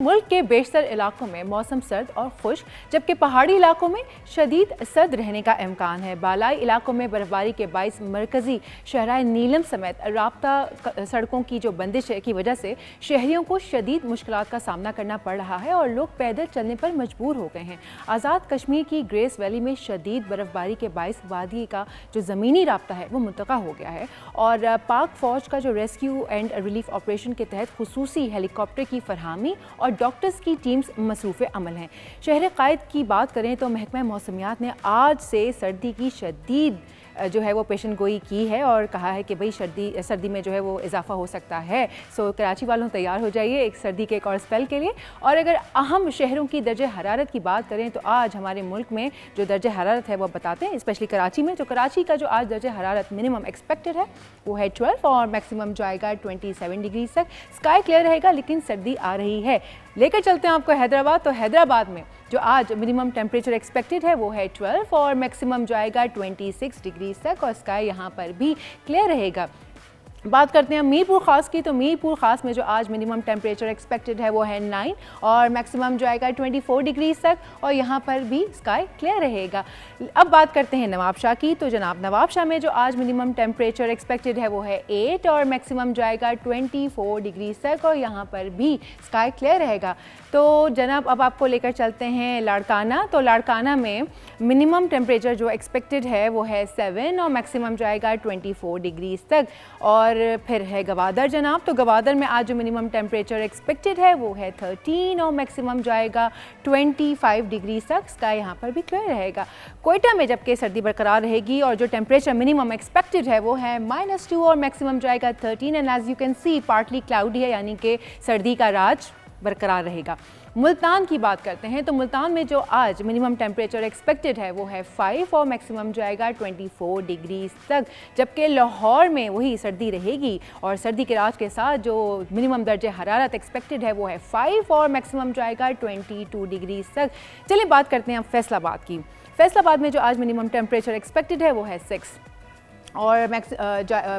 मुल्क के बेशतर इलाकों में मौसम सर्द और खुश्क, जबकि पहाड़ी इलाकों में शदीद सर्द रहने का इम्कान है। बालाई इलाकों में बर्फबारी के बाइस मरकजी शहराए नीलम समेत राब्ता सड़कों की जो बंदिश की वजह से शहरियों को शदीद मुश्किलात का सामना करना पड़ रहा है और लोग पैदल चलने पर मजबूर हो गए हैं। आज़ाद कश्मीर की ग्रेस वैली में शदीद बर्फबारी के बाइस वादी का जो ज़मीनी राब्ता है वो मुंतक़ा हो गया है और पाक फ़ौज का जो रेस्क्यू एंड रिलीफ ऑपरेशन के तहत खुसूसी हेलीकॉप्टर की फरहमी और डॉक्टर्स की टीम्स मसरूफ़ अमल हैं। शहर क़ायद की बात करें तो महकमा मौसमियात ने आज से सर्दी की शदीद जो है वो पेशन गोई की है और कहा है कि भाई सर्दी में जो है वो इजाफा हो सकता है। सो कराची वालों तैयार हो जाइए एक सर्दी के एक और स्पेल के लिए। और अगर अहम शहरों की दर्जे हरारत की बात करें तो आज हमारे मुल्क में जो दर्जे हरारत है वो बताते हैं, स्पेशली कराची में। तो कराची का जो आज दर्जे हरारत मिनिमम एक्सपेक्टेड है वो है 12 और मैक्सिमम जाएगा 27 डिग्री तक। स्काई क्लियर रहेगा लेकिन सर्दी आ रही है। लेकर चलते हैं आपको हैदराबाद। तो हैदराबाद में जो आज मिनिमम टेम्परेचर एक्सपेक्टेड है वो है 12 और मैक्सिमम जाएगा 26 डिग्री तक और स्काई यहाँ पर भी क्लियर रहेगा। बात करते हैं मीरपुर ख़ास की। तो मीरपुर ख़ास में जो आज मिनिमम टेम्परेचर एक्सपेक्टेड है वो है 9 और मैक्सिमम जो आएगा 24 डिग्री तक और यहाँ पर भी स्काई क्लियर रहेगा। अब बात करते हैं नवाबशाह की। तो जनाब नवाबशाह में जो आज मिनिमम टेम्परेचर एक्सपेक्टेड है वो है 8 और मैक्सिमम जो आएगा 24 डिग्री तक और यहाँ पर भी स्काई क्लियर रहेगा। तो जनाब अब आपको लेकर चलते हैं लाड़काना। तो लाड़काना में मिनिमम टेम्परेचर जो एक्सपेक्टेड है वो है 7 और मैक्सिमम जो आएगा 24 डिग्री तक। और फिर है गवादर जनाब। तो गवादर में आज जो मिनिमम टेम्परेचर एक्सपेक्टेड है वो है 13 और मैक्सिमम जाएगा 25 डिग्री तक। स्काई यहाँ पर भी क्लियर रहेगा। कोयटा में जबकि सर्दी बरकरार रहेगी और जो टेम्परेचर मिनिमम एक्सपेक्टेड है वो है -2 और मैक्सिमम जाएगा 13 and as you can see partly cloudy है, यानी कि सर्दी का राज बरकरार रहेगा। मुल्तान की बात करते हैं। तो मुल्तान में जो आज मिनिमम टेम्परेचर एक्सपेक्टेड है वो है 5 और मैक्सिमम जाएगा 24 डिग्री तक, जबकि लाहौर में वही सर्दी रहेगी और सर्दी के राज के साथ जो मिनिमम दर्जे हरारत एक्सपेक्टेड है वो है 5 और मैक्सिमम जाएगा 22 डिग्री तक। चलिए बात करते हैं अब फैसलाबाद की। फैसलाबाद में जो आज मिनिमम टेम्परेचर एक्सपेक्टेड है वो है 6 और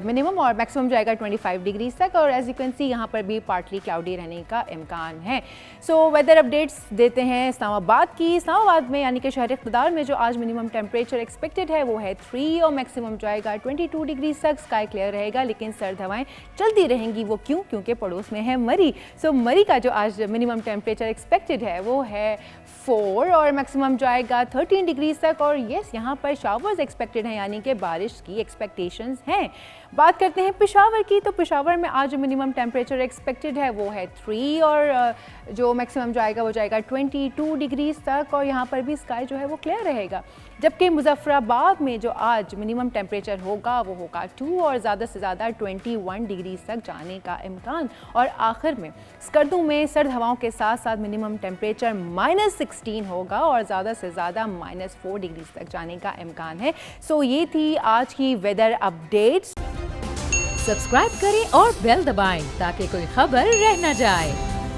मिनिमम और मैक्सिमम जाएगा 25 डिग्री तक और एज यू कैन सी यहाँ पर भी पार्टली क्लाउडी रहने का इम्कान है। सो वेदर अपडेट्स देते हैं इस्लामाबाद की। इस्लामाबाद में यानी कि शहर इक़्तिदार में जो आज मिनिमम टेम्परेचर एक्सपेक्टेड है वो है 3 और मैक्सिमम जाएगा 22 डिग्री तक। स्काई क्लियर रहेगा लेकिन सर्द हवाएं चलती रहेंगी। वो क्यों? क्योंकि पड़ोस में है मरी। सो मरी का जो आज मिनिमम टेम्परेचर एक्सपेक्टेड है वो है 4 और मैक्सिमम जाएगा 13 डिग्री तक और येस यहाँ पर शावर्स एक्सपेक्टेड हैं, यानी कि बारिश की एक्सपेक्टेशंस हैं। बात करते हैं पेशावर की। तो पेशावर में आज जो मिनिमम टेम्परेचर एक्सपेक्टेड है वो है 3 और जो मैक्सिमम जाएगा वो जाएगा 22 डिग्री तक और यहाँ पर भी स्काई जो है वो क्लियर रहेगा। जबकि मुजफ्फराबाद में जो आज मिनिमम टेम्परेचर होगा वो होगा 2 और ज़्यादा से ज़्यादा 21 डिग्री तक जाने का इम्कान। और आखिर में स्कर्दू में सर्द हवाओं के साथ साथ मिनिमम टेम्परेचर -16 होगा और ज़्यादा से ज़्यादा -4 डिग्री तक जाने का इम्कान है। सो ये थी आज की वेदर अपडेट्स। सब्सक्राइब करें और बेल दबाएं ताकि कोई खबर रह न जाए।